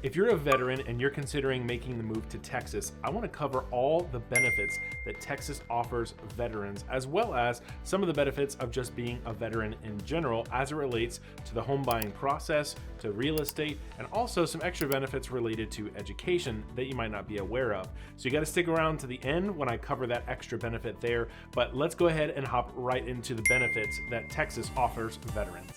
If you're a veteran and you're considering making the move to Texas, I want to cover all the benefits that Texas offers veterans, as well as some of the benefits of just being a veteran in general as it relates to the home buying process, to real estate, and also some extra benefits related to education that you might not be aware of. So you got to stick around to the end when I cover that extra benefit there, but let's go ahead and hop right into the benefits that Texas offers veterans.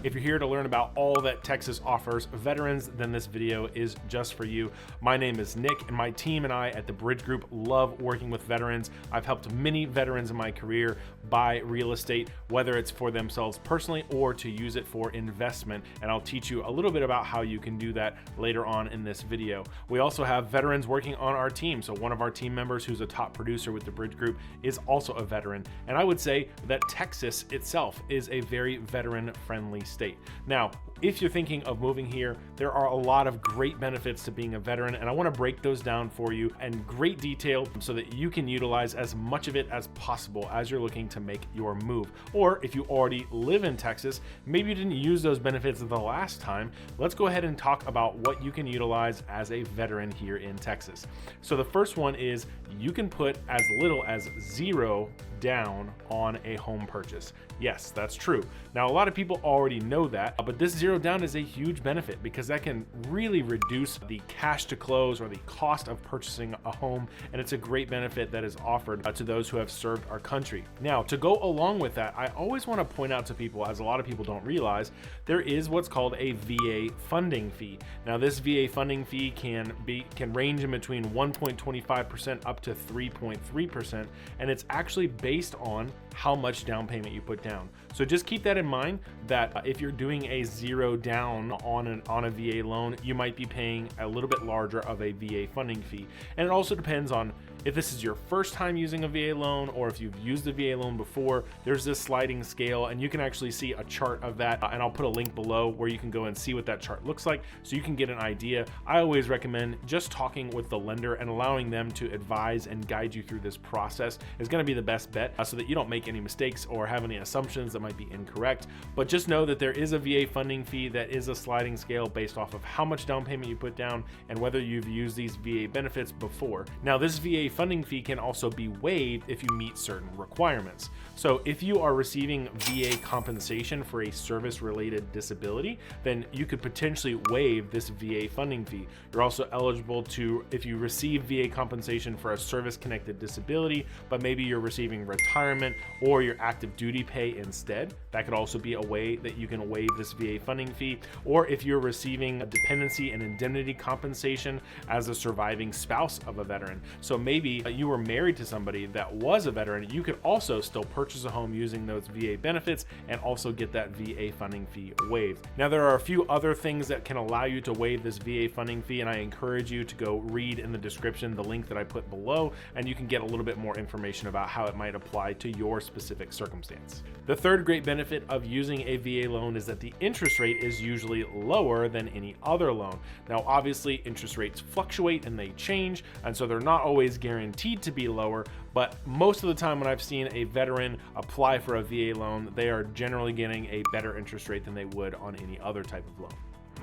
If you're here to learn about all that Texas offers veterans, then this video is just for you. My name is Nick, and my team and I at the Bridge Group love working with veterans. I've helped many veterans in my career buy real estate, whether it's for themselves personally or to use it for investment. And I'll teach you a little bit about how you can do that later on in this video. We also have veterans working on our team. So one of our team members who's a top producer with the Bridge Group is also a veteran. And I would say that Texas itself is a very veteran-friendly state. Now, if you're thinking of moving here, there are a lot of great benefits to being a veteran, and I want to break those down for you in great detail so that you can utilize as much of it as possible as you're looking to make your move. Or if you already live in Texas, maybe you didn't use those benefits the last time, let's go ahead and talk about what you can utilize as a veteran here in Texas. So the first one is you can put as little as $0 down on a home purchase. Yes, that's true. Now, a lot of people already know that, but this $0 down is a huge benefit because that can really reduce the cash to close or the cost of purchasing a home, and it's a great benefit that is offered to those who have served our country. Now, to go along with that, I always want to point out to people, as a lot of people don't realize, there is what's called a VA funding fee. Now, this VA funding fee can range in between 1.25% up to 3.3%, and it's actually based on how much down payment you put down. So just keep that in mind that if you're doing a $0 down on a VA loan, you might be paying a little bit larger of a VA funding fee. And it also depends on if this is your first time using a VA loan or if you've used a VA loan before. There's this sliding scale, and you can actually see a chart of that, and I'll put a link below where you can go and see what that chart looks like so you can get an idea. I always recommend just talking with the lender and allowing them to advise and guide you through this process is going to be the best bet so that you don't make any mistakes or have any assumptions that might be incorrect. But just know that there is a VA funding fee that is a sliding scale based off of how much down payment you put down and whether you've used these VA benefits before. Now, this VA funding fee can also be waived if you meet certain requirements. So if you are receiving VA compensation for a service-related disability, then you could potentially waive this VA funding fee. You're also eligible to, if you receive VA compensation for a service-connected disability, but maybe you're receiving retirement or your active duty pay instead, that could also be a way that you can waive this VA funding fee. Or if you're receiving a dependency and indemnity compensation as a surviving spouse of a veteran. So maybe you were married to somebody that was a veteran, you could also still purchase a home using those VA benefits and also get that VA funding fee waived. Now, there are a few other things that can allow you to waive this VA funding fee, and I encourage you to go read in the description the link that I put below, and you can get a little bit more information about how it might apply to your specific circumstance. The third great benefit of using a VA loan is that the interest rate is usually lower than any other loan. Now, obviously, interest rates fluctuate and they change, and so they're not always guaranteed to be lower, but most of the time when I've seen a veteran apply for a VA loan, they are generally getting a better interest rate than they would on any other type of loan.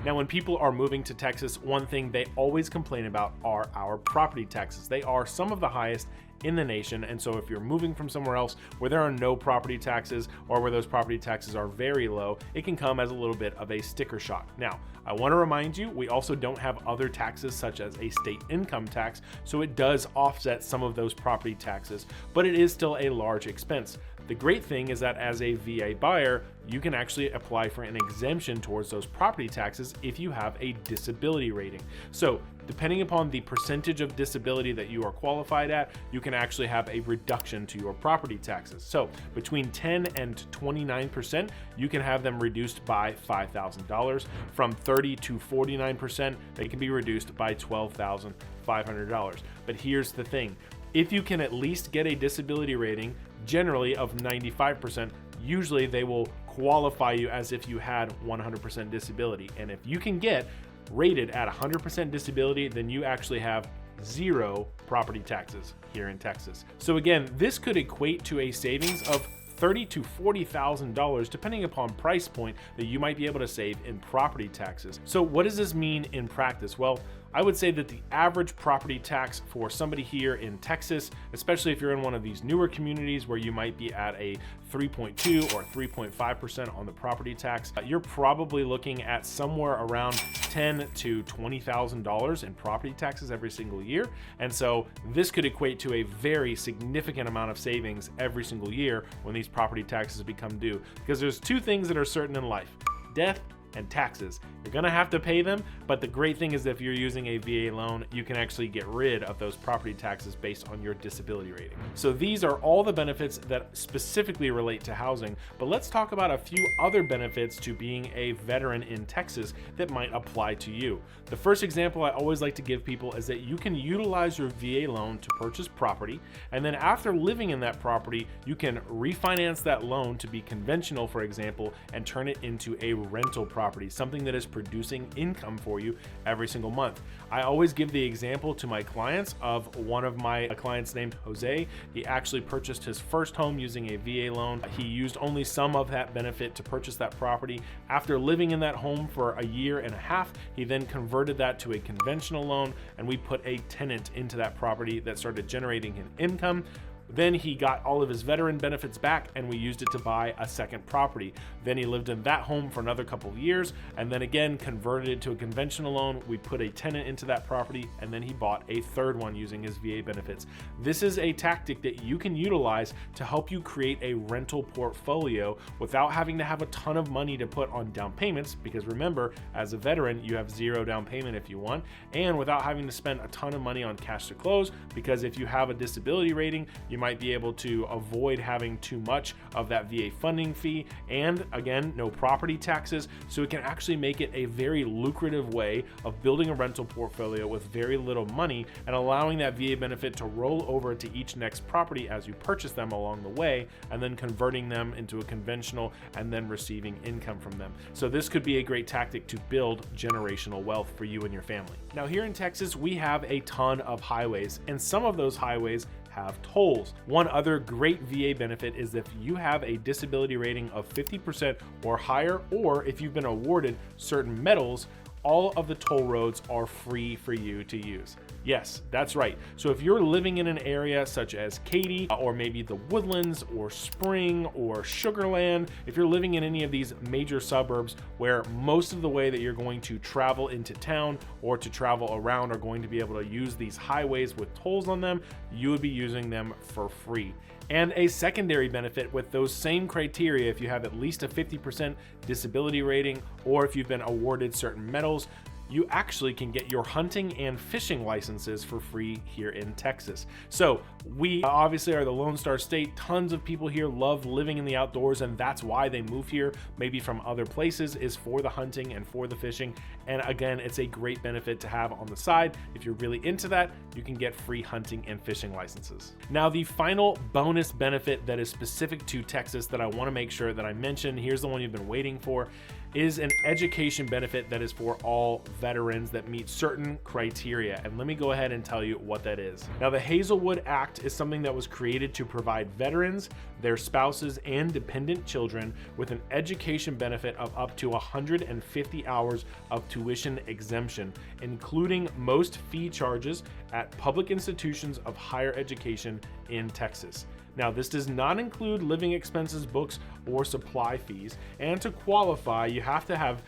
Now, when people are moving to Texas, one thing they always complain about are our property taxes. They are some of the highest in the nation, and so if you're moving from somewhere else where there are no property taxes or where those property taxes are very low, it can come as a little bit of a sticker shock. Now, I want to remind you, we also don't have other taxes such as a state income tax, so it does offset some of those property taxes, but it is still a large expense. The great thing is that as a VA buyer, you can actually apply for an exemption towards those property taxes if you have a disability rating. So depending upon the percentage of disability that you are qualified at, you can actually have a reduction to your property taxes. So between 10 and 29%, you can have them reduced by $5,000. From 30 to 49%, they can be reduced by $12,500. But here's the thing. If you can at least get a disability rating, generally of 95%, usually they will qualify you as if you had 100% disability. And if you can get rated at 100% disability, then you actually have zero property taxes here in Texas. So again, this could equate to a savings of $30,000 to $40,000, depending upon price point, that you might be able to save in property taxes. So what does this mean in practice? Well, I would say that the average property tax for somebody here in Texas, especially if you're in one of these newer communities where you might be at a 3.2 or 3.5% on the property tax, you're probably looking at somewhere around $10,000 to $20,000 in property taxes every single year. And so this could equate to a very significant amount of savings every single year when these property taxes become due. Because there's two things that are certain in life: death and taxes. You're gonna have to pay them, but the great thing is that if you're using a VA loan, you can actually get rid of those property taxes based on your disability rating. So these are all the benefits that specifically relate to housing, but let's talk about a few other benefits to being a veteran in Texas that might apply to you. The first example I always like to give people is that you can utilize your VA loan to purchase property, and then after living in that property, you can refinance that loan to be conventional, for example, and turn it into a rental property, something that is producing income for you every single month. I always give the example to my clients of one of my clients named Jose. He actually purchased his first home using a VA loan. He used only some of that benefit to purchase that property. After living in that home for a year and a half, he then converted that to a conventional loan, and we put a tenant into that property that started generating him income. Then he got all of his veteran benefits back, and we used it to buy a second property. Then he lived in that home for another couple of years, and then again converted it to a conventional loan. We put a tenant into that property, and then he bought a third one using his VA benefits. This is a tactic that you can utilize to help you create a rental portfolio without having to have a ton of money to put on down payments, because remember, as a veteran, you have zero down payment if you want, and without having to spend a ton of money on cash to close, because if you have a disability rating, you might be able to avoid having too much of that VA funding fee, and again, no property taxes. So it can actually make it a very lucrative way of building a rental portfolio with very little money and allowing that VA benefit to roll over to each next property as you purchase them along the way, and then converting them into a conventional and then receiving income from them. So this could be a great tactic to build generational wealth for you and your family. Now here in Texas, we have a ton of highways, and some of those highways have tolls. One other great VA benefit is if you have a disability rating of 50% or higher, or if you've been awarded certain medals, all of the toll roads are free for you to use. Yes, that's right. So if you're living in an area such as Katy, or maybe the Woodlands or Spring or Sugarland, if you're living in any of these major suburbs where most of the way that you're going to travel into town or to travel around are going to be able to use these highways with tolls on them, you would be using them for free. And a secondary benefit with those same criteria, if you have at least a 50% disability rating, or if you've been awarded certain medals, you actually can get your hunting and fishing licenses for free here in Texas. So we obviously are the Lone Star State. Tons of people here love living in the outdoors, and that's why they move here, maybe from other places, is for the hunting and for the fishing. And again, it's a great benefit to have on the side. If you're really into that, you can get free hunting and fishing licenses. Now, the final bonus benefit that is specific to Texas that I want to make sure that I mention, here's the one you've been waiting for, is an education benefit that is for all veterans that meet certain criteria. And let me go ahead and tell you what that is. Now, the Hazelwood Act is something that was created to provide veterans, their spouses, and dependent children with an education benefit of up to 150 hours of tuition exemption, including most fee charges at public institutions of higher education in Texas. Now, this does not include living expenses, books, or supply fees. And to qualify, you have to have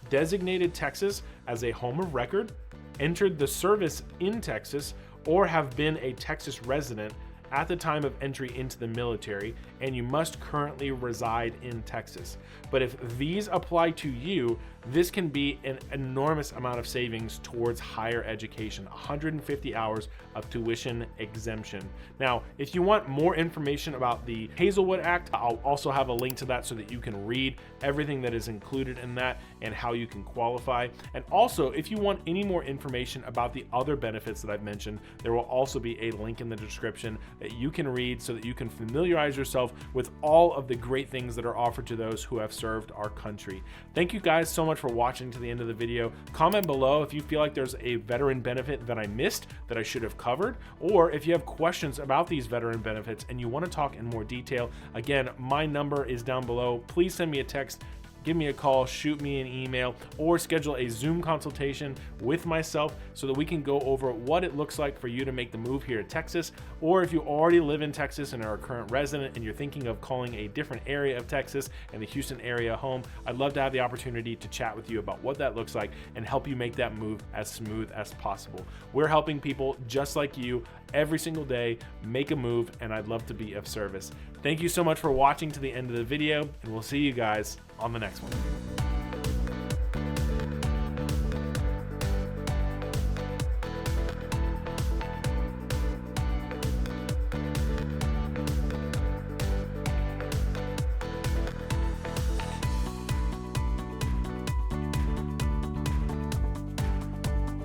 designated Texas as a home of record, entered the service in Texas, or have been a Texas resident at the time of entry into the military, and you must currently reside in Texas. But if these apply to you, this can be an enormous amount of savings towards higher education, 150 hours of tuition exemption. Now, if you want more information about the Hazelwood Act, I'll also have a link to that so that you can read everything that is included in that and how you can qualify. And also, if you want any more information about the other benefits that I've mentioned, there will also be a link in the description that you can read so that you can familiarize yourself with all of the great things that are offered to those who have served our country. Thank you guys so much for watching to the end of the video. Comment below if you feel like there's a veteran benefit that I missed that I should have covered, or if you have questions about these veteran benefits and you want to talk in more detail. Again, my number is down below. Please send me a text, give me a call, shoot me an email, or schedule a Zoom consultation with myself so that we can go over what it looks like for you to make the move here to Texas. Or if you already live in Texas and are a current resident and you're thinking of calling a different area of Texas and the Houston area home, I'd love to have the opportunity to chat with you about what that looks like and help you make that move as smooth as possible. We're helping people just like you every single day make a move, and I'd love to be of service. Thank you so much for watching to the end of the video, and we'll see you guys on the next one.